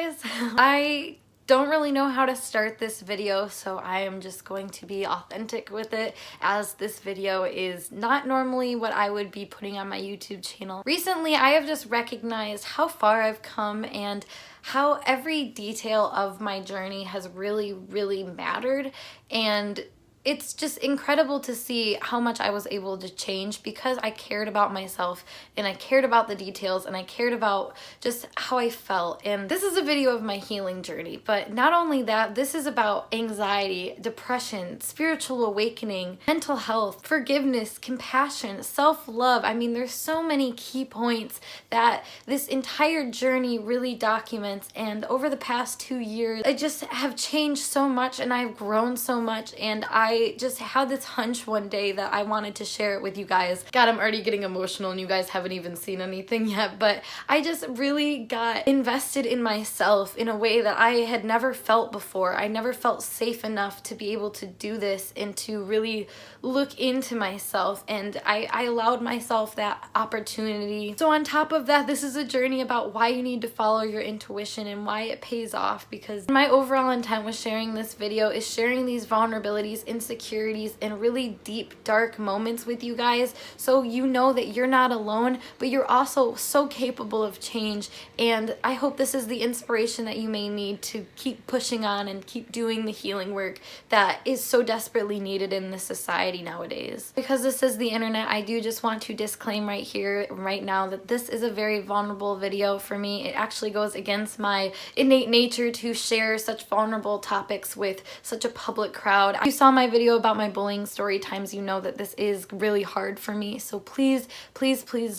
guys. I don't really know how to start this video, so I am just going to be authentic with it, as this video is not normally what I would be putting on my YouTube channel. Recently, I have just recognized how far I've come and how every detail of my journey has really mattered, and it's just incredible to see how much I was able to change because I cared about myself and I cared about the details and I cared about just how I felt. And this is a video of my healing journey, but not only that, this is about anxiety, depression, spiritual awakening, mental health, forgiveness, compassion, self-love. I mean, there's so many key points that this entire journey really documents, and over the past 2 years, I just have changed so much and I've grown so much, and I just had this hunch one day that I wanted to share it with you guys. God, I'm already getting emotional and you guys haven't even seen anything yet, but I just really got invested in myself in a way that I had never felt before. I never felt safe enough to be able to do this and to really look into myself, and I allowed myself that opportunity. So on top of that, this is a journey about why you need to follow your intuition and why it pays off, because my overall intent with sharing this video is sharing these vulnerabilities, insecurities, and really deep, dark moments with you guys, so you know that you're not alone, but you're also so capable of change. And I hope this is the inspiration that you may need to keep pushing on and keep doing the healing work that is so desperately needed in this society nowadays. Because this is the internet, I do just want to disclaim right here, right now, that this is a very vulnerable video for me. It actually goes against my innate nature to share such vulnerable topics with such a public crowd. If you saw my video about my bullying story times, you know that this is really hard for me. So please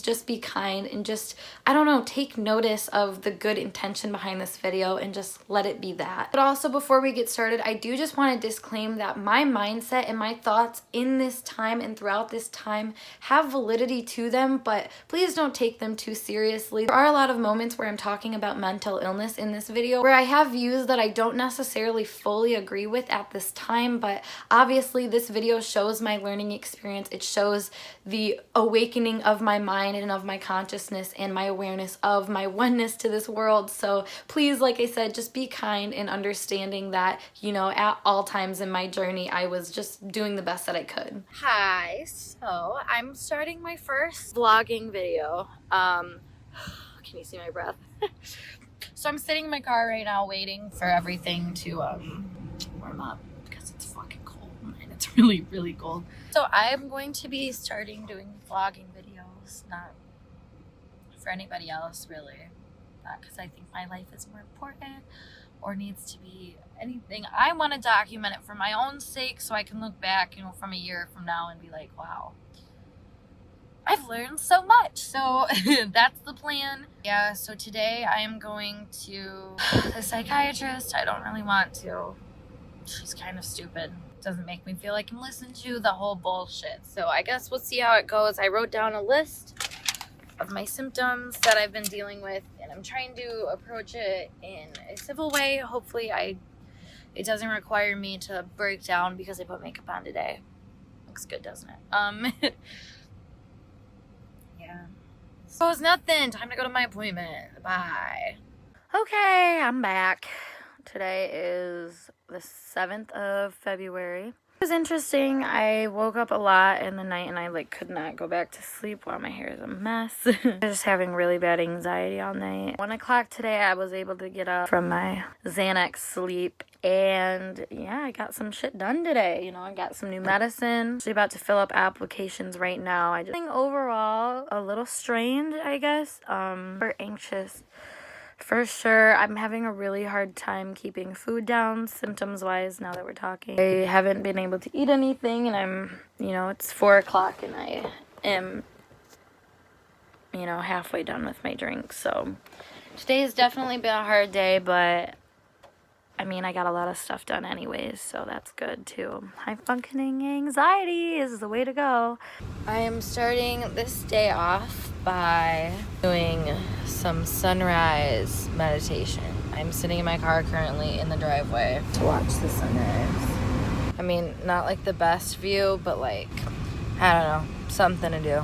just be kind and just, I don't know, take notice of the good intention behind this video and just let it be that. But also, before we get started, I do just want to disclaim that my mindset and my thoughts in this time and throughout this time have validity to them, but please don't take them too seriously. There are a lot of moments where I'm talking about mental illness in this video where I have views that I don't necessarily fully agree with at this time, but obviously this video shows my learning experience. It shows the awakening of my mind and of my consciousness and my awareness of my oneness to this world. So please, like I said, just be kind and understanding that, you know, at all times in my journey, I was just doing the best that I could. Hi, so I'm starting my first vlogging video. Can you see my breath? So I'm sitting in my car right now waiting for everything to warm up because it's fucking cold and it's really cold. So I'm going to be starting doing vlogging videos, not for anybody else really, because I think my life is more important or needs to be anything. I want to document it for my own sake so I can look back, you know, from a year from now and be like, wow, I've learned so much. So that's the plan. Yeah, so today I am going to the psychiatrist. I don't really want to. She's kind of stupid. Doesn't make me feel like I'm listening to the whole bullshit. So I guess we'll see how it goes. I wrote down a list of my symptoms that I've been dealing with, and I'm trying to approach it in a civil way. Hopefully it doesn't require me to break down because I put makeup on today. Looks good, doesn't it? Yeah. So it's nothing. Time to go to my appointment. Bye. Okay, I'm back. Today is the 7th of February. It was interesting. I woke up a lot in the night and I could not go back to sleep while my hair is a mess. I was just having really bad anxiety all night. 1 o'clock today I was able to get up from my Xanax sleep, and yeah, I got some shit done today. You know, I got some new medicine. I'm actually about to fill up applications right now. I just think overall a little strained, I guess. Super anxious. For sure, I'm having a really hard time keeping food down, symptoms-wise, now that we're talking. I haven't been able to eat anything, and I'm, you know, it's 4 o'clock, and I am, you know, halfway done with my drink. So today has definitely been a hard day, but I mean, I got a lot of stuff done anyways, so that's good too. High-functioning anxiety is the way to go. I am starting this day off by doing some sunrise meditation. I'm sitting in my car currently in the driveway to watch the sunrise. I mean, not like the best view, but like, I don't know, something to do.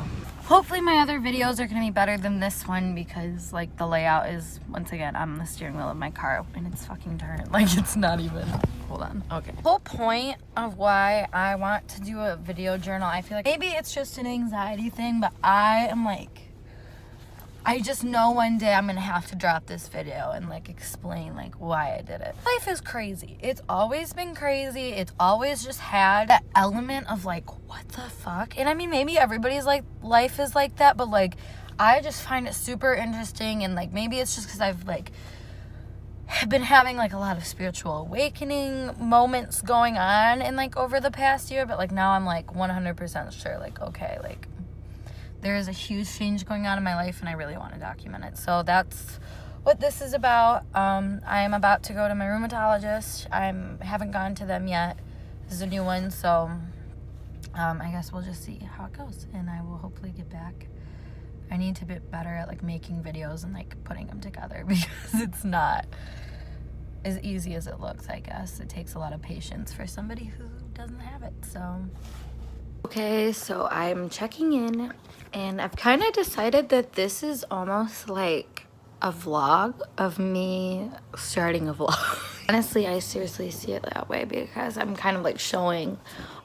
Hopefully my other videos are gonna be better than this one because like the layout is, once again, I'm the steering wheel of my car and it's fucking turning. Like it's not even, hold on. Okay. The whole point of why I want to do a video journal, I feel like maybe it's just an anxiety thing, but I am like, I just know one day I'm gonna have to drop this video and like explain like why I did it. Life is crazy. It's always been crazy. It's always just had that element of like, what the fuck? And I mean, maybe everybody's like, life is like that, but like, I just find it super interesting. And like, maybe it's just because I've like been having like a lot of spiritual awakening moments going on and like over the past year, but like now I'm like 100% sure, like, okay, like there is a huge change going on in my life and I really want to document it. So that's what this is about. I'm about to go to my rheumatologist. I haven't gone to them yet. This is a new one, so I guess we'll just see how it goes and I will hopefully get back. I need to get better at like making videos and like putting them together because it's not as easy as it looks, I guess. It takes a lot of patience for somebody who doesn't have it, so. Okay, so I'm checking in and I've kind of decided that this is almost like a vlog of me starting a vlog. Honestly, I seriously see it that way because I'm kind of like showing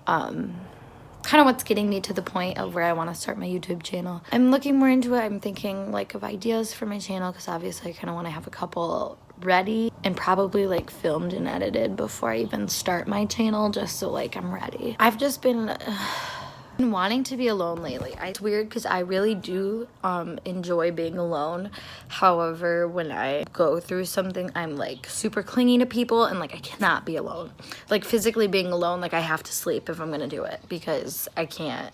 kind of what's getting me to the point of where I want to start my YouTube channel. I'm looking more into it. I'm thinking like of ideas for my channel because obviously I kind of want to have a couple ready and probably like filmed and edited before I even start my channel just so like I'm ready. I've just been wanting to be alone lately. It's weird because I really do enjoy being alone. However, when I go through something, I'm like super clingy to people and like I cannot be alone. Like physically being alone, like I have to sleep if I'm gonna do it because I can't,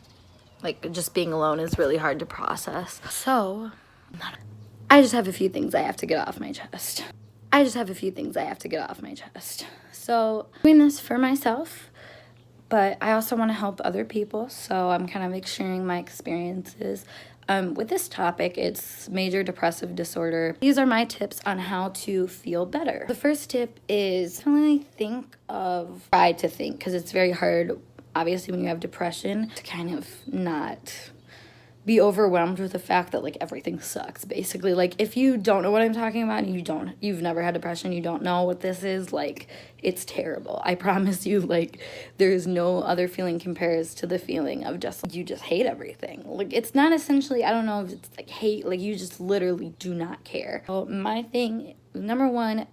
like just being alone is really hard to process. So I just have a few things I have to get off my chest. So doing this for myself, but I also want to help other people, so I'm kind of like sharing my experiences. With this topic, it's major depressive disorder. These are my tips on how to feel better. The first tip is definitely try to think, because it's very hard, obviously, when you have depression, to kind of not be overwhelmed with the fact that like everything sucks, basically. Like if you don't know what I'm talking about and you've never had depression, you don't know what this is, like it's terrible. I promise you, like there's no other feeling compares to the feeling of just you just hate everything. Like it's not essentially, I don't know if it's like hate, like you just literally do not care. So my thing, number one,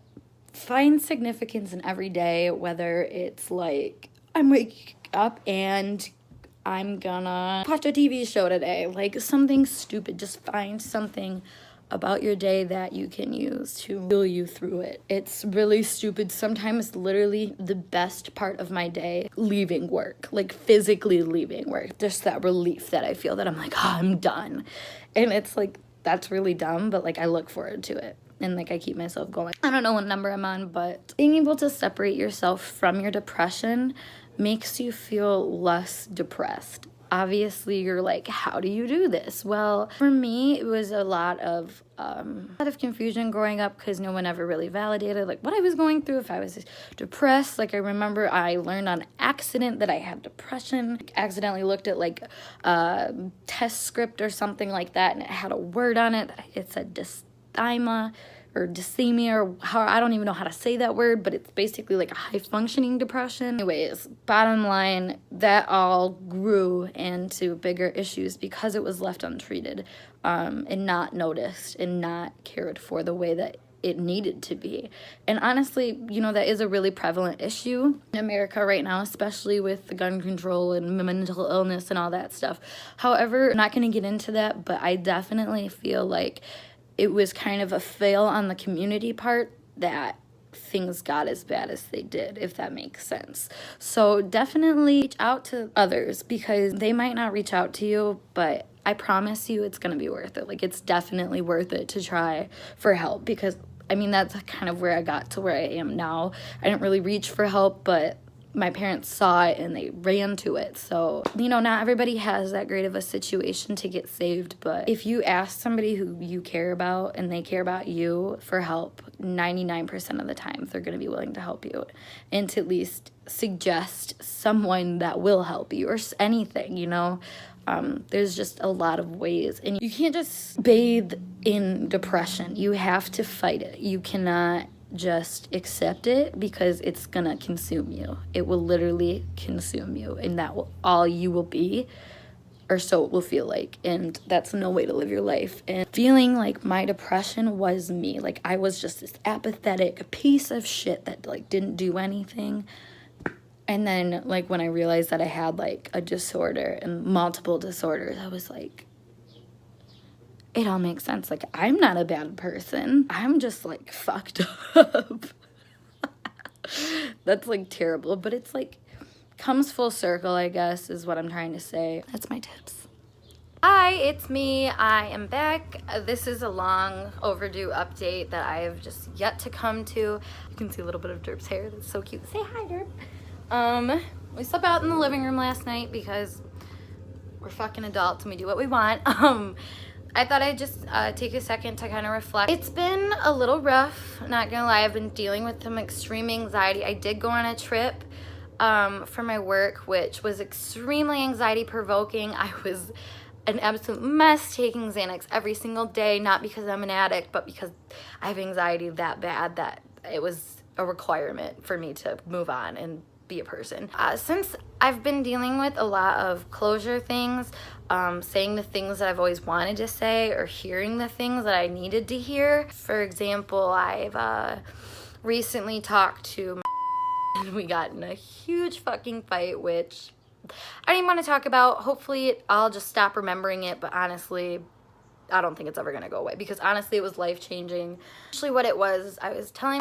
find significance in every day, whether it's like I'm waking up and I'm gonna watch a TV show today, like something stupid. Just find something about your day that you can use to feel you through it. It's really stupid. Sometimes literally the best part of my day, leaving work, like physically leaving work. Just that relief that I feel that I'm like, oh, I'm done. And it's like, that's really dumb, but like I look forward to it. And like I keep myself going. I don't know what number I'm on, but being able to separate yourself from your depression makes you feel less depressed. Obviously, you're like, how do you do this? Well, for me, it was a lot of confusion growing up because no one ever really validated like what I was going through, if I was depressed. Like I remember I learned on accident that I had depression. I accidentally looked at like a test script or something like that and it had a word on it. It said dysthymia or dysthymia, or how, I don't even know how to say that word, but it's basically like a high-functioning depression. Anyways, bottom line, that all grew into bigger issues because it was left untreated and not noticed and not cared for the way that it needed to be. And honestly, you know, that is a really prevalent issue in America right now, especially with the gun control and mental illness and all that stuff. However, I'm not going to get into that, but I definitely feel like it was kind of a fail on the community part that things got as bad as they did, if that makes sense. So definitely reach out to others because they might not reach out to you, but I promise you it's going to be worth it. Like it's definitely worth it to try for help because I mean, that's kind of where I got to where I am now. I didn't really reach for help, but my parents saw it and they ran to it. So, you know, not everybody has that great of a situation to get saved, but if you ask somebody who you care about and they care about you for help, 99% of the time they're going to be willing to help you and to at least suggest someone that will help you or anything, you know. There's just a lot of ways, and you can't just bathe in depression. You have to fight it. You cannot just accept it, because it's gonna consume you. It will literally consume you, and that will all you will be, or so it will feel like, and that's no way to live your life. And feeling like my depression was me. Like, I was just this apathetic piece of shit that, like, didn't do anything. And then, like, when I realized that I had, like, a disorder and multiple disorders, I was like, it all makes sense. Like, I'm not a bad person. I'm just, like, fucked up. That's, like, terrible. But it's, like, comes full circle, I guess, is what I'm trying to say. That's my tips. Hi, it's me. I am back. This is a long overdue update that I have just yet to come to. You can see a little bit of Derp's hair. That's so cute. Say hi, Derp. We slept out in the living room last night because we're fucking adults and we do what we want. I thought I'd just take a second to kind of reflect. It's been a little rough, not gonna lie. I've been dealing with some extreme anxiety. I did go on a trip for my work, which was extremely anxiety provoking. I was an absolute mess, taking Xanax every single day, not because I'm an addict, but because I have anxiety that bad that it was a requirement for me to move on and be a person. Since I've been dealing with a lot of closure things, saying the things that I've always wanted to say, or hearing the things that I needed to hear. For example, I've recently talked to and we got in a huge fucking fight, which I don't even want to talk about. Hopefully I'll just stop remembering it, but honestly, I don't think it's ever gonna go away, because honestly it was life-changing. Actually, what it was, I was telling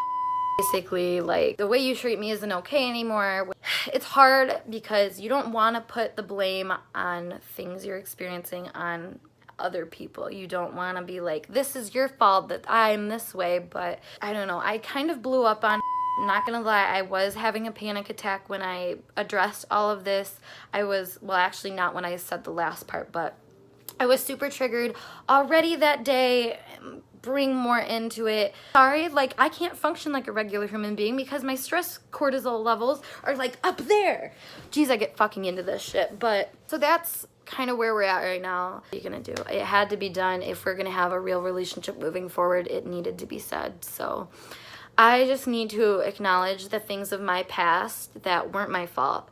basically, like, the way you treat me isn't okay anymore. It's hard because you don't want to put the blame on things you're experiencing on other people. You don't want to be like, this is your fault that I'm this way. But I don't know, I kind of blew up on not gonna lie, I was having a panic attack when I addressed all of this. I was, well, actually not when I said the last part, but I was super triggered already that day. Bring more into it. Sorry, like, I can't function like a regular human being because my stress cortisol levels are like up there. Jeez, I get fucking into this shit. But so that's kind of where we're at right now. What are you gonna do? It had to be done. If we're gonna have a real relationship moving forward, it needed to be said. So I just need to acknowledge the things of my past that weren't my fault.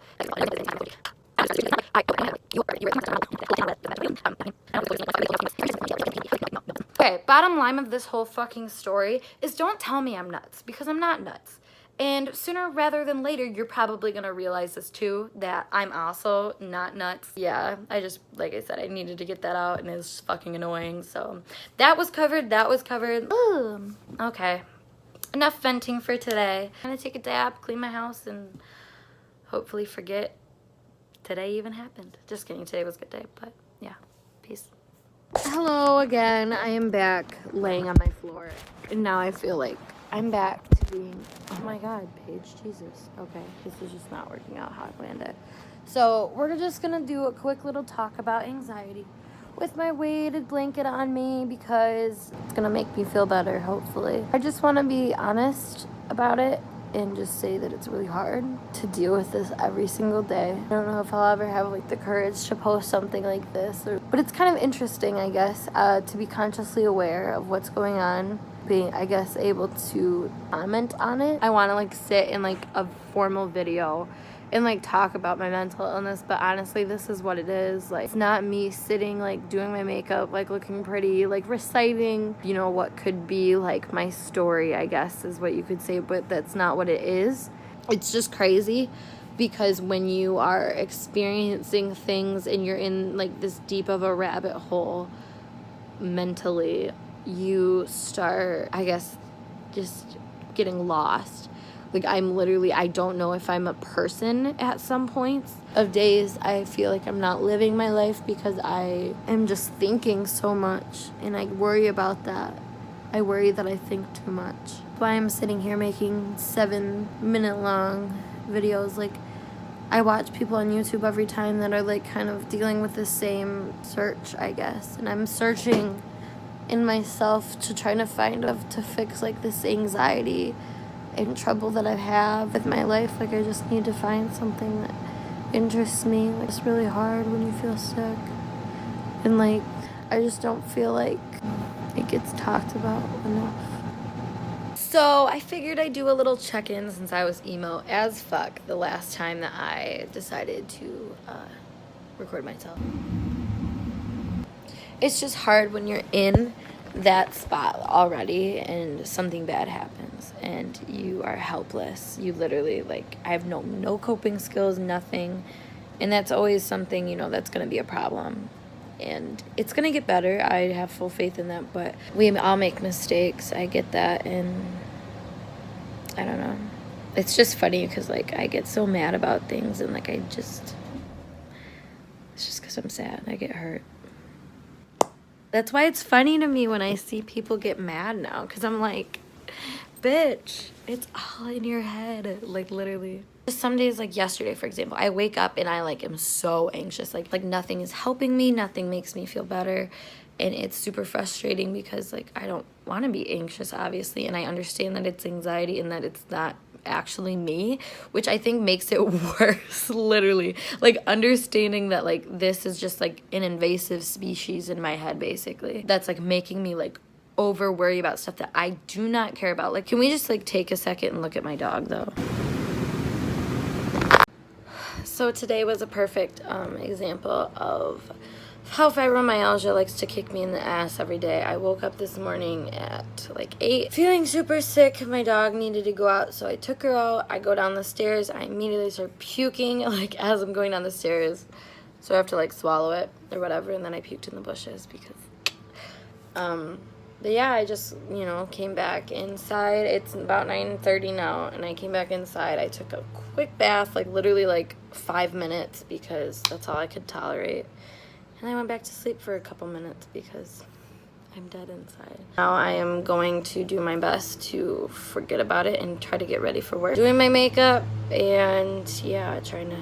Okay, bottom line of this whole fucking story is, don't tell me I'm nuts, because I'm not nuts. And sooner rather than later, you're probably gonna realize this too, that I'm also not nuts. Yeah, I just, like I said, I needed to get that out, and it's fucking annoying. So that was covered, that was covered. Ooh, okay. Enough venting for today. I'm gonna take a dab, clean my house, and hopefully forget today even happened. Just kidding, today was a good day, but yeah, peace. Hello again, I am back laying on my floor, and now I feel like I'm back to being, oh my god, Paige, Jesus. Okay, this is just not working out how I planned it. So we're just gonna do a quick little talk about anxiety with my weighted blanket on me, because it's gonna make me feel better, hopefully. I just want to be honest about it and just say that it's really hard to deal with this every single day. I don't know if I'll ever have, like, the courage to post something like this, but it's kind of interesting, I guess, to be consciously aware of what's going on, being, I guess, able to comment on it. I want to, like, sit in, like, a formal video and, like, talk about my mental illness, but honestly, this is what it is. Like, it's not me sitting, like, doing my makeup, like, looking pretty, like, reciting, you know, what could be, like, my story, I guess, is what you could say, but that's not what it is. It's just crazy, because when you are experiencing things and you're in, like, this deep of a rabbit hole mentally, you start, I guess, just getting lost. Like, I'm literally, I don't know if I'm a person at some points of days. I feel like I'm not living my life because I am just thinking so much, and I worry about that. I worry that I think too much. That's why I'm sitting here making 7-minute long videos. Like, I watch people on YouTube every time that are, like, kind of dealing with the same search, I guess. And I'm searching in myself to try to find to fix, like, this anxiety and trouble that I have with my life. Like, I just need to find something that interests me. Like, it's really hard when you feel sick. And like, I just don't feel like it gets talked about enough. So I figured I'd do a little check-in since I was emo as fuck the last time that I decided to record myself. It's just hard when you're in that spot already and something bad happens and you are helpless. You literally, like, I have no coping skills, nothing. And that's always something, you know, that's going to be a problem. And it's going to get better. I have full faith in that, but we all make mistakes. I get that, and I don't know. It's just funny because, like, I get so mad about things, and, like, it's just because I'm sad. I get hurt. That's why it's funny to me when I see people get mad now, because I'm like, bitch, it's all in your head, like, literally. Some days, like yesterday, for example, I wake up and I, like, am so anxious. Like nothing is helping me, nothing makes me feel better, and it's super frustrating because, like, I don't want to be anxious, obviously, and I understand that it's anxiety and that it's not actually me, which I think makes it worse. Literally, like, understanding that, like, this is just like an invasive species in my head, basically, that's like making me like over worry about stuff that I do not care about. Like, can we just like take a second and look at my dog though? So today was a perfect example of how fibromyalgia likes to kick me in the ass every day. I woke up this morning at like 8, feeling super sick. My dog needed to go out, so I took her out. I go down the stairs. I immediately start puking, like, as I'm going down the stairs. So I have to, like, swallow it or whatever, and then I puked in the bushes because... But yeah, I just, you know, came back inside. It's about 9:30 now, and I came back inside. I took a quick bath, like, literally, like, 5 minutes because that's all I could tolerate. And I went back to sleep for a couple minutes because I'm dead inside. Now I am going to do my best to forget about it and try to get ready for work. Doing my makeup and, yeah, trying to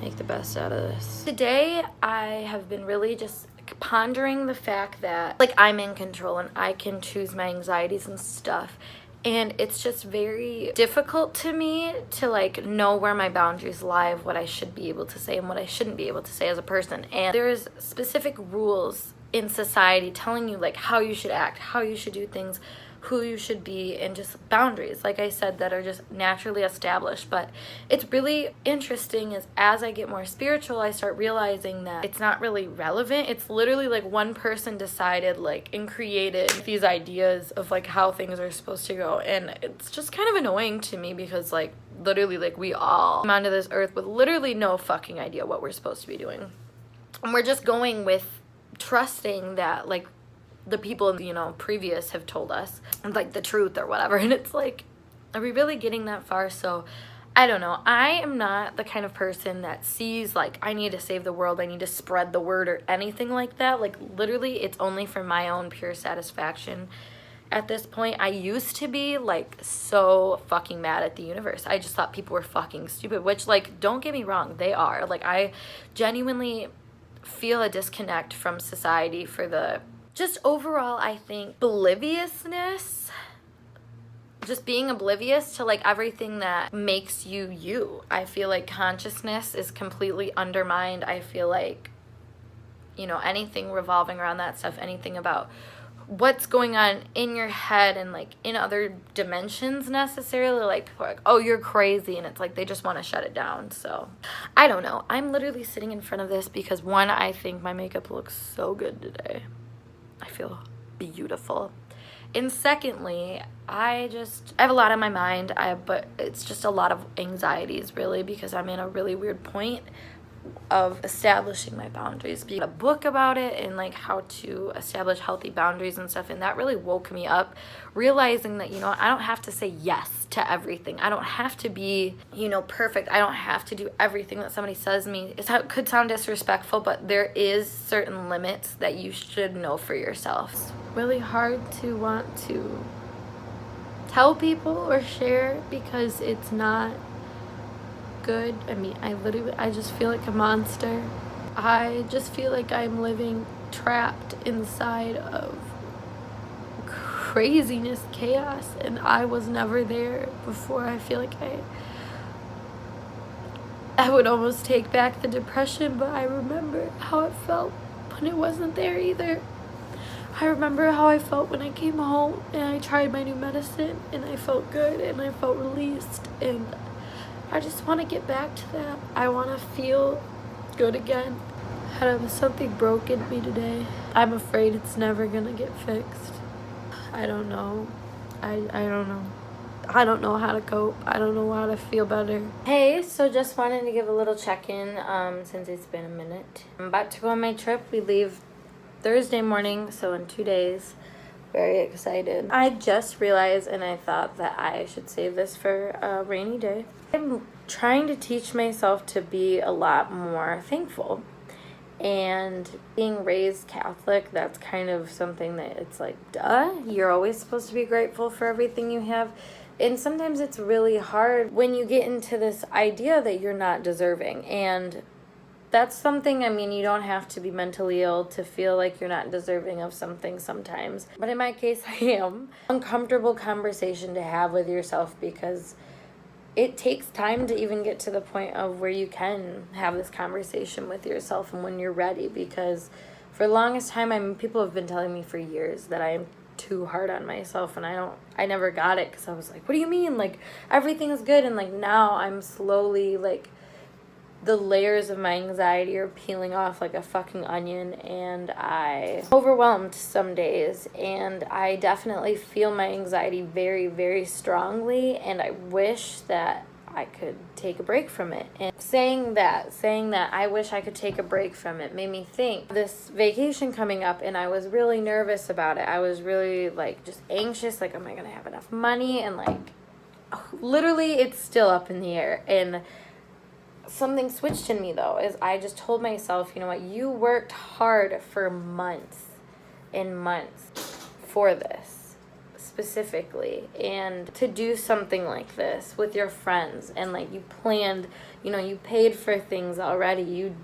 make the best out of this. Today, I have been really just pondering the fact that, like, I'm in control and I can choose my anxieties and stuff. And it's just very difficult to me to, like, know where my boundaries lie of what I should be able to say and what I shouldn't be able to say as a person. And there's specific rules in society telling you, like, how you should act, how you should do things, who you should be, and just boundaries, like I said, that are just naturally established. But it's really interesting as I get more spiritual, I start realizing that it's not really relevant. It's literally like one person decided, like, and created these ideas of, like, how things are supposed to go, and it's just kind of annoying to me because, like, literally, like, we all come onto this earth with literally no fucking idea what we're supposed to be doing, and we're just going with trusting that, like, the people, you know, previous have told us, like, the truth or whatever. And it's like, are we really getting that far? So I don't know. I am not the kind of person that sees, like, I need to save the world, I need to spread the word or anything like that. Like, literally, it's only for my own pure satisfaction at this point. I used to be, like, so fucking mad at the universe. I just thought people were fucking stupid, which, like, don't get me wrong, they are. Like, I genuinely feel a disconnect from society for the just overall, I think, obliviousness, just being oblivious to, like, everything that makes you you. I feel like consciousness is completely undermined. I feel like, you know, anything revolving around that stuff, anything about what's going on in your head and, like, in other dimensions necessarily, like, people are like, oh, you're crazy, and it's like they just want to shut it down. So I don't know. I'm literally sitting in front of this because, one, I think my makeup looks so good today. I feel beautiful. And secondly, I have a lot on my mind, but it's just a lot of anxieties, really, because I'm in a really weird point of establishing my boundaries. Being a book about it and, like, how to establish healthy boundaries and stuff, and that really woke me up, realizing that, you know, I don't have to say yes to everything. I don't have to be, you know, perfect. I don't have to do everything that somebody says to me. It could sound disrespectful, but there is certain limits that you should know for yourself. It's really hard to want to tell people or share because it's not good. I mean, I just feel like a monster. I just feel like I'm living trapped inside of craziness, chaos, and I was never there before. I feel like I would almost take back the depression, but I remember how it felt when it wasn't there either. I remember how I felt when I came home and I tried my new medicine and I felt good and I felt released, and I just want to get back to that. I want to feel good again. Had something broke in me today. I'm afraid it's never gonna get fixed. I don't know. I don't know. I don't know how to cope. I don't know how to feel better. Hey, so just wanted to give a little check-in since it's been a minute. I'm about to go on my trip. We leave Thursday morning, so in 2 days. Very excited. I just realized, and I thought that I should save this for a rainy day. I'm trying to teach myself to be a lot more thankful. And being raised Catholic, that's kind of something that it's like, duh, you're always supposed to be grateful for everything you have. And sometimes it's really hard when you get into this idea that you're not deserving. And that's something, I mean, you don't have to be mentally ill to feel like you're not deserving of something sometimes. But in my case, I am. Uncomfortable conversation to have with yourself, because it takes time to even get to the point of where you can have this conversation with yourself and when you're ready. Because for the longest time, I mean, people have been telling me for years that I am too hard on myself, and I never got it, because I was like, what do you mean? Like, everything is good. And like now I'm slowly, like, the layers of my anxiety are peeling off like a fucking onion, and I'm overwhelmed some days, and I definitely feel my anxiety very, very strongly, and I wish that I could take a break from it. And saying that I wish I could take a break from it made me think this vacation coming up, and I was really nervous about it. I was really like just anxious, like, am I gonna have enough money? And like, literally it's still up in the air. And something switched in me though, is I just told myself, you know what, you worked hard for months and months for this specifically, and to do something like this with your friends, and like you planned, you know, you paid for things already, you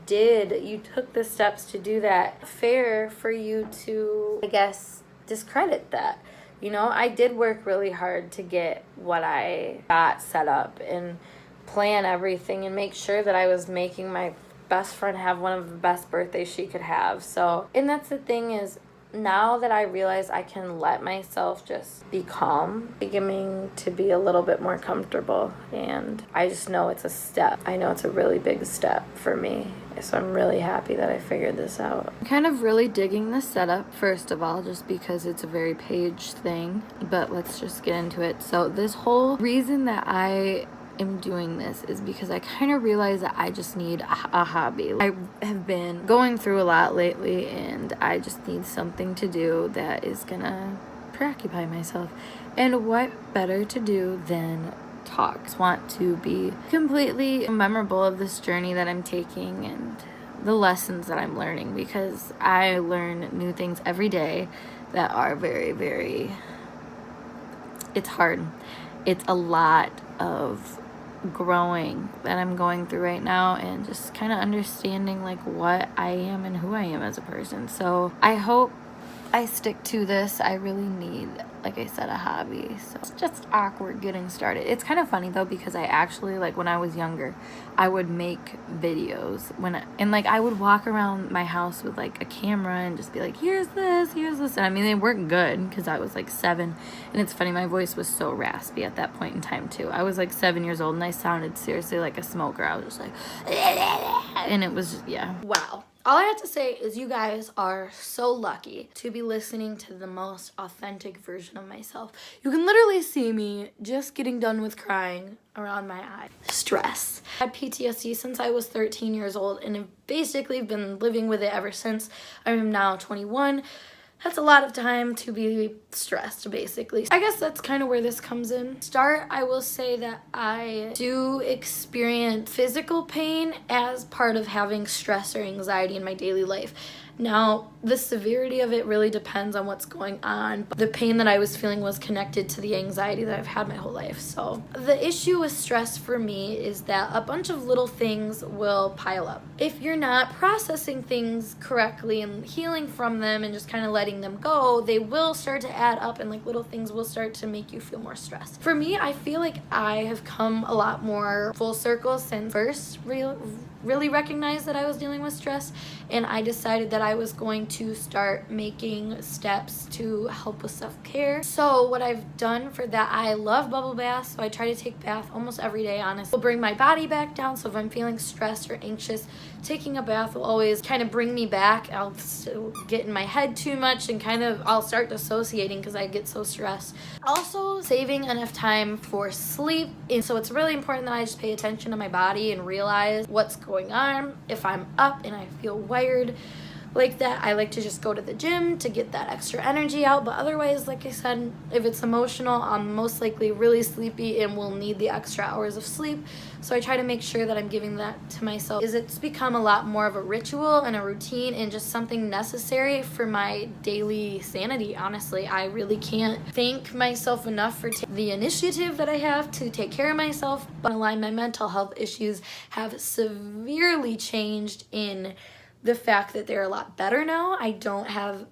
took the steps to do that. Fair for you to, I guess, discredit that. You know, I did work really hard to get what I got set up and plan everything and make sure that I was making my best friend have one of the best birthdays she could have. So, and that's the thing, is now that I realize I can let myself just be calm, beginning to be a little bit more comfortable, and I just know it's a step. I know it's a really big step for me. So I'm really happy that I figured this out. I'm kind of really digging this setup, first of all, just because it's a very Paige thing, but let's just get into it. So this whole reason that I am doing this is because I kind of realize that I just need a hobby. I have been going through a lot lately, and I just need something to do that is gonna preoccupy myself. And what better to do than talk? I want to be completely memorable of this journey that I'm taking and the lessons that I'm learning, because I learn new things every day that are very, very, it's hard. It's a lot of growing that I'm going through right now, and just kind of understanding like what I am and who I am as a person. So I hope I stick to this. I really need, like I said, a hobby. So it's just awkward getting started. It's kind of funny though, because I actually, like, when I was younger, I would make videos and I would walk around my house with like a camera and just be like, here's this. And I mean, they weren't good because I was like 7. And it's funny, my voice was so raspy at that point in time too. I was like 7 years old and I sounded seriously like a smoker. I was just like, and it was just, yeah. Wow. All I have to say is you guys are so lucky to be listening to the most authentic version of myself. You can literally see me just getting done with crying around my eye. Stress. I had PTSD since I was 13 years old, and have basically been living with it ever since. I am now 21. That's a lot of time to be stressed, basically. I guess that's kind of where this comes in. I will say that I do experience physical pain as part of having stress or anxiety in my daily life. Now, the severity of it really depends on what's going on. The pain that I was feeling was connected to the anxiety that I've had my whole life. So the issue with stress for me is that a bunch of little things will pile up. If you're not processing things correctly and healing from them and just kind of letting them go, they will start to add up, and like little things will start to make you feel more stressed. For me, I feel like I have come a lot more full circle since first really recognized that I was dealing with stress, and I decided that I was going to start making steps to help with self-care. So what I've done for that, I love bubble baths, so I try to take bath almost every day, honestly. It'll bring my body back down, so if I'm feeling stressed or anxious, taking a bath will always kind of bring me back. I'll get in my head too much and I'll start dissociating because I get so stressed. Also, saving enough time for sleep, and so it's really important that I just pay attention to my body and realize what's going on. If I'm up and I feel wired like that, I like to just go to the gym to get that extra energy out, but otherwise, like I said, if it's emotional, I'm most likely really sleepy and will need the extra hours of sleep. So I try to make sure that I'm giving that to myself. It's become a lot more of a ritual and a routine and just something necessary for my daily sanity, honestly. I really can't thank myself enough for the initiative that I have to take care of myself. But my mental health issues have severely changed in the fact that they're a lot better now. I don't have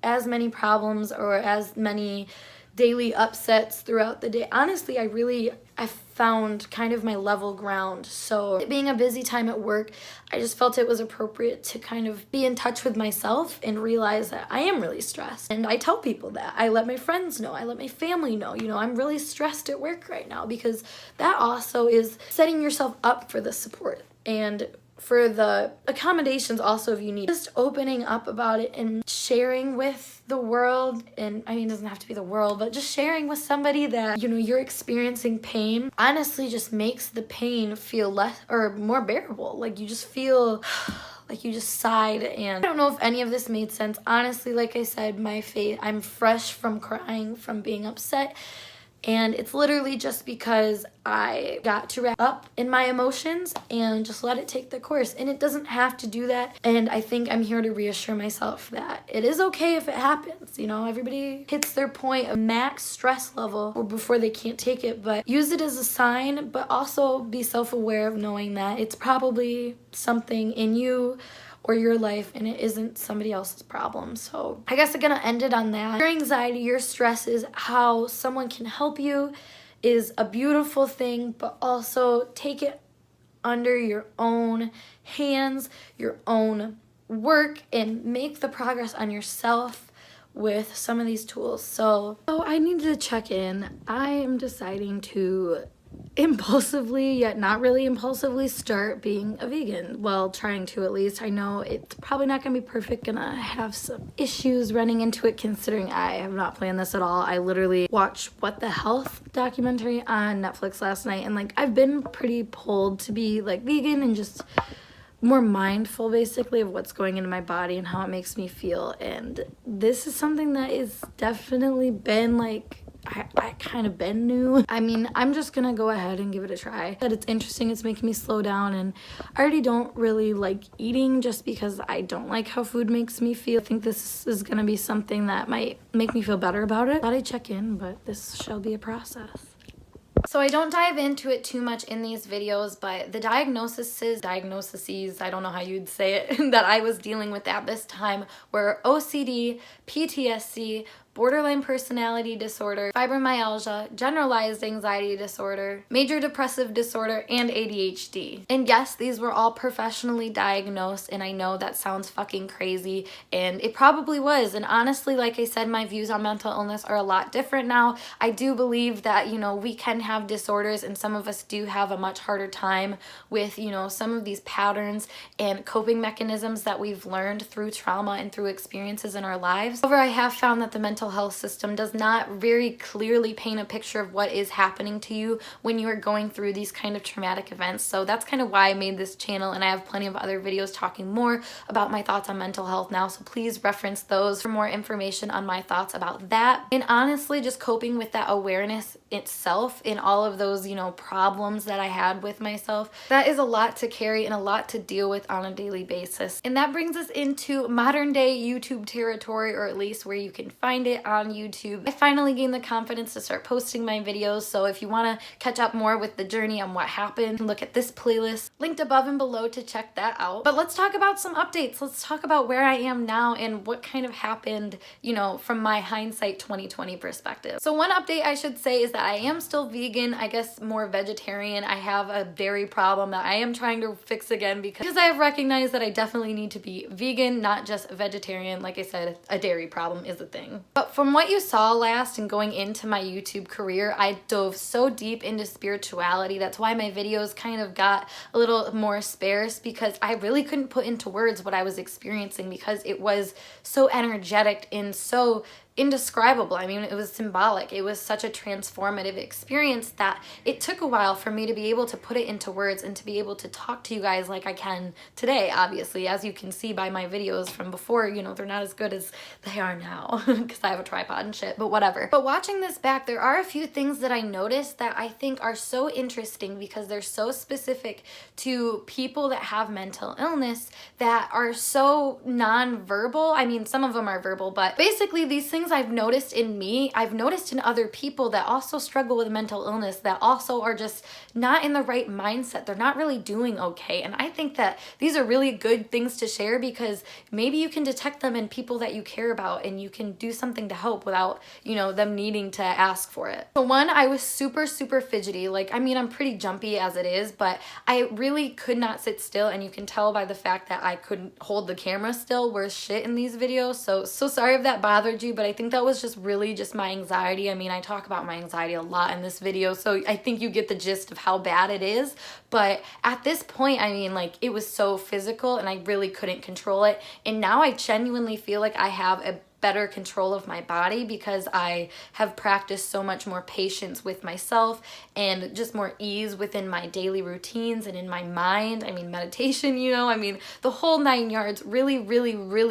as many problems or as many daily upsets throughout the day. Honestly, I found kind of my level ground. So it being a busy time at work, I just felt it was appropriate to kind of be in touch with myself and realize that I am really stressed. And I tell people that. I let my friends know. I let my family know. I'm really stressed at work right now, because that also is setting yourself up for the support and for the accommodations also if you need. Just opening up about it and sharing with the world, and I mean, it doesn't have to be the world, but just sharing with somebody that, you're experiencing pain, honestly just makes the pain feel less or more bearable. Like you just feel like you just sighed. And I don't know if any of this made sense. Honestly, like I said, I'm fresh from crying from being upset. And it's literally just because I got to wrap up in my emotions and just let it take the course. And it doesn't have to do that. And I think I'm here to reassure myself that it is okay if it happens. Everybody hits their point of max stress level or before they can't take it. But use it as a sign, but also be self-aware of knowing that it's probably something in you or your life, and it isn't somebody else's problem. So I guess I'm gonna end it on that. Your anxiety, your stress is how someone can help you is a beautiful thing, but also take it under your own hands, your own work, and make the progress on yourself with some of these tools. So I needed to check in. I am deciding to impulsively, yet not really impulsively, start being a vegan. Well, trying to at least. I know it's probably not gonna be perfect, gonna have some issues running into it considering I have not planned this at all. I literally watched What the Health documentary on Netflix last night, and I've been pretty pulled to be vegan and just more mindful basically of what's going into my body and how it makes me feel. And this is something that is definitely been I kind of been new. I mean, I'm just gonna go ahead and give it a try. But it's interesting, it's making me slow down, and I already don't really like eating just because I don't like how food makes me feel. I think this is gonna be something that might make me feel better about it. Thought I'd check in, but this shall be a process. So I don't dive into it too much in these videos, but the diagnoses, I don't know how you'd say it, that I was dealing with at this time were OCD, PTSD, borderline personality disorder, fibromyalgia, generalized anxiety disorder, major depressive disorder, and ADHD. And yes, these were all professionally diagnosed, and I know that sounds fucking crazy, and it probably was. And honestly, like I said, my views on mental illness are a lot different now. I do believe that, we can have disorders, and some of us do have a much harder time with, some of these patterns and coping mechanisms that we've learned through trauma and through experiences in our lives. However, I have found that the mental health system does not very clearly paint a picture of what is happening to you when you are going through these kind of traumatic events. So that's kind of why I made this channel, and I have plenty of other videos talking more about my thoughts on mental health now, so please reference those for more information on my thoughts about that. And honestly, just coping with that awareness itself in all of those, problems that I had with myself, that is a lot to carry and a lot to deal with on a daily basis. And that brings us into modern day YouTube territory, or at least where you can find it. it on YouTube. I finally gained the confidence to start posting my videos, so if you want to catch up more with the journey on what happened, you can look at this playlist linked above and below to check that out. But let's talk about some updates. Let's talk about where I am now and what kind of happened, you know, from my hindsight 2020 perspective. So one update I should say is that I am still vegan, I guess more vegetarian. I have a dairy problem that I am trying to fix again because I have recognized that I definitely need to be vegan, not just vegetarian. Like I said, a dairy problem is a thing. But from what you saw last and going into my YouTube career, I dove so deep into spirituality. That's why my videos kind of got a little more sparse, because I really couldn't put into words what I was experiencing because it was so energetic and so indescribable. I mean, it was symbolic. It was such a transformative experience that it took a while for me to be able to put it into words and to be able to talk to you guys like I can today, obviously. As you can see by my videos from before, you know, they're not as good as they are now because I have a tripod and shit, but whatever. But watching this back, there are a few things that I noticed that I think are so interesting because they're so specific to people that have mental illness that are so non-verbal. I mean, some of them are verbal, but basically these things I've noticed in me, I've noticed in other people that also struggle with mental illness, that also are just not in the right mindset. They're not really doing okay. And I think that these are really good things to share because maybe you can detect them in people that you care about and you can do something to help without, you know, them needing to ask for it. So one, I was super fidgety. Like, I mean, I'm pretty jumpy as it is, but I really could not sit still, and you can tell by the fact that I couldn't hold the camera still worth shit in these videos. So sorry if that bothered you, but I think that was just really just my anxiety. I mean, I talk about my anxiety a lot in this video, so I think you get the gist of how bad it is. But at this point, I mean, like, it was so physical and I really couldn't control it. And now I genuinely feel like I have a better control of my body because I have practiced so much more patience with myself and just more ease within my daily routines and in my mind. I mean, meditation, you know, I mean, the whole 9 yards, really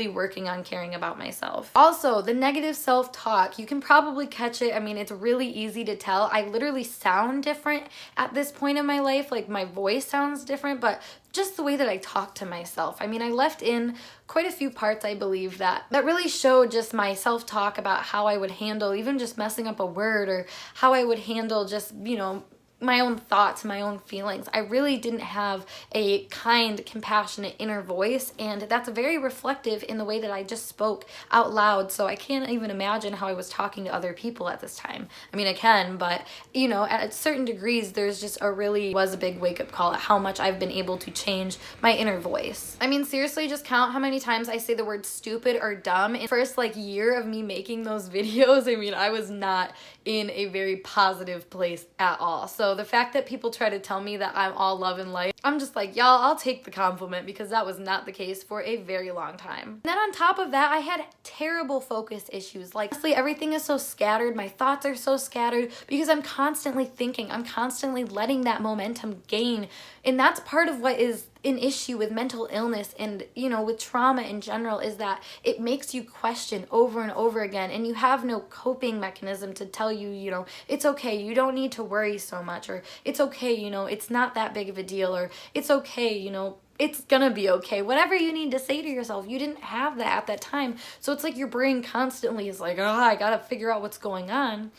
working on caring about myself. Also, the negative self-talk, you can probably catch it. I mean, it's really easy to tell. I literally sound different at this point in my life. Like, my voice sounds different, but just the way that I talk to myself. I mean, I left in quite a few parts, I believe, that really showed just my self-talk about how I would handle even just messing up a word, or how I would handle just, you know, my own thoughts, my own feelings. I really didn't have a kind, compassionate inner voice, and that's very reflective in the way that I just spoke out loud. So I can't even imagine how I was talking to other people at this time. I mean, I can, but you know, at certain degrees, there's just was a big wake-up call at how much I've been able to change my inner voice. I mean, seriously, just count how many times I say the word stupid or dumb. In the first like year of me making those videos, I mean, I was not in a very positive place at all. So the fact that people try to tell me that I'm all love and light, I'm just like, y'all, I'll take the compliment, because that was not the case for a very long time. And then on top of that, I had terrible focus issues. Like, honestly, everything is so scattered. My thoughts are so scattered because I'm constantly thinking. I'm constantly letting that momentum gain. And that's part of what is an issue with mental illness and, you know, with trauma in general, is that it makes you question over and over again, and you have no coping mechanism to tell you, you know, it's okay, you don't need to worry so much, or it's okay, you know, it's not that big of a deal, or it's okay, you know, it's gonna be okay. Whatever you need to say to yourself, you didn't have that at that time. So it's like your brain constantly is like, oh, I gotta figure out what's going on.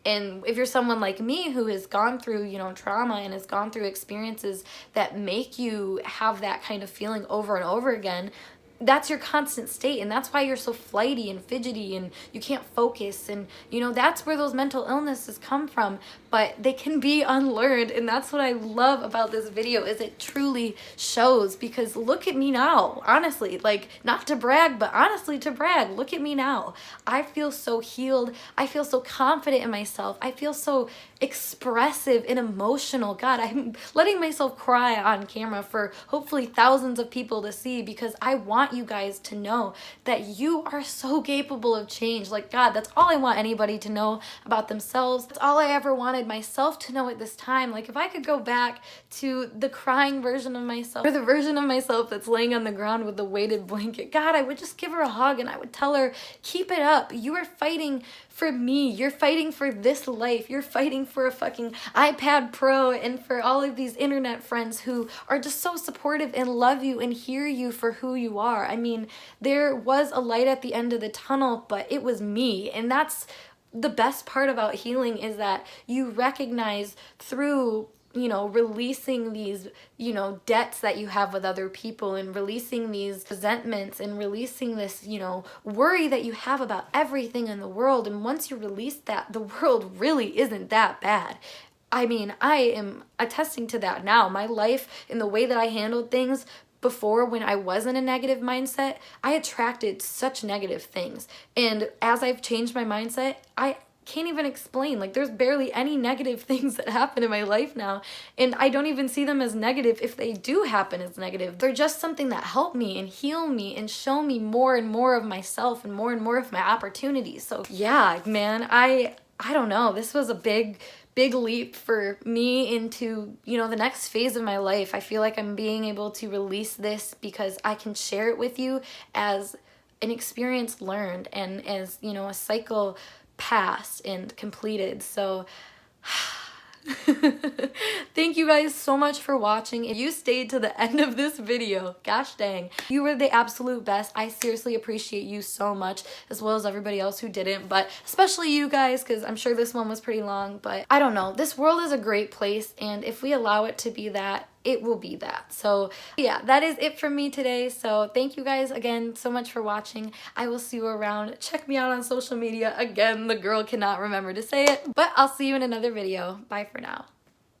And if you're someone like me who has gone through, you know, trauma and has gone through experiences that make you have that kind of feeling over and over again, that's your constant state, and that's why you're so flighty and fidgety and you can't focus, and you know, that's where those mental illnesses come from. But they can be unlearned, and that's what I love about this video, is it truly shows. Because look at me now, honestly, like, not to brag, but honestly to brag, look at me now. I feel so healed. I feel so confident in myself. I feel so expressive and emotional. God, I'm letting myself cry on camera for hopefully thousands of people to see, because I want you guys to know that you are so capable of change. Like, God, that's all I want anybody to know about themselves. That's all I ever wanted myself to know at this time. Like, if I could go back to the crying version of myself, or the version of myself that's laying on the ground with the weighted blanket, God, I would just give her a hug and I would tell her, keep it up. You are fighting for me. You're fighting for this life. You're fighting for a fucking iPad Pro and for all of these internet friends who are just so supportive and love you and hear you for who you are. I mean, there was a light at the end of the tunnel, but it was me. And that's the best part about healing, is that you recognize through, you know, releasing these, you know, debts that you have with other people, and releasing these resentments, and releasing this, you know, worry that you have about everything in the world. And once you release that, the world really isn't that bad. I mean, I am attesting to that now. My life and the way that I handled things before, when I was in a negative mindset, I attracted such negative things. And as I've changed my mindset, I can't even explain. Like, there's barely any negative things that happen in my life now, and I don't even see them as negative if they do happen as negative. They're just something that help me and heal me and show me more and more of myself and more of my opportunities. So yeah, man, I don't know. This was a big leap for me into, you know, the next phase of my life. I feel like I'm being able to release this because I can share it with you as an experience learned, and as, you know, a cycle passed and completed. So thank you guys so much for watching. If you stayed to the end of this video, gosh dang, you were the absolute best. I seriously appreciate you so much, as well as everybody else who didn't, but especially you guys, because I'm sure this one was pretty long. But I don't know, this world is a great place, and if we allow it to be that, it will be that. So yeah, that is it from me today. So thank you guys again so much for watching. I will see you around. Check me out on social media. Again, the girl cannot remember to say it, but I'll see you in another video. Bye for now.